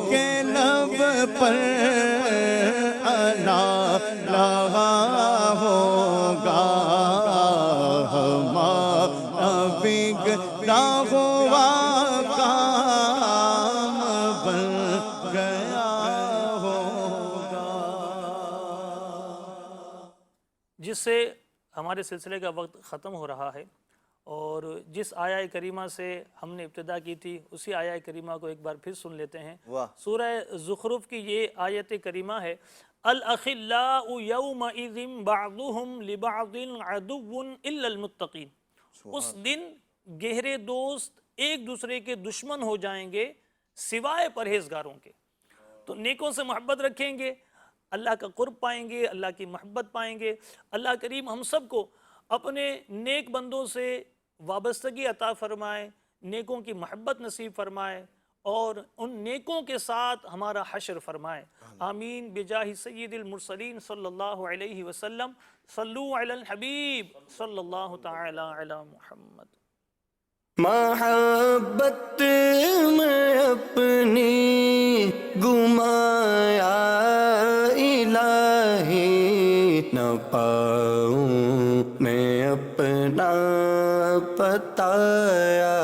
کے لب پر انا لہا ہوگا ہمارا بگڑا ہوا کام بن گیا ہوگا. جس سے ہمارے سلسلے کا وقت ختم ہو رہا ہے، اور جس آیہ کریمہ سے ہم نے ابتدا کی تھی اسی آیہ کریمہ کو ایک بار پھر سن لیتے ہیں. سورہ زخرف کی یہ آیت کریمہ ہے، الْأَخِلَّاءُ يَوْمَئِذٍ بَعْضُهُمْ لِبَعْضٍ عَدُوٌّ إِلَّا الْمُتَّقِينَ. اس دن گہرے دوست ایک دوسرے کے دشمن ہو جائیں گے سوائے پرہیزگاروں کے. تو نیکوں سے محبت رکھیں گے، اللہ کا قرب پائیں گے، اللہ کی محبت پائیں گے. اللہ کریم ہم سب کو اپنے نیک بندوں سے وابستگی عطا فرمائے، نیکوں کی محبت نصیب فرمائے، اور ان نیکوں کے ساتھ ہمارا حشر فرمائے. آمین بجاہ سید المرسلین صلی اللہ علیہ وسلم. صلو علی الحبیب صلی اللہ تعالی علی محمد. محبت میں اپنی گمایا الہی نہ پاؤں میں اپنا بتایا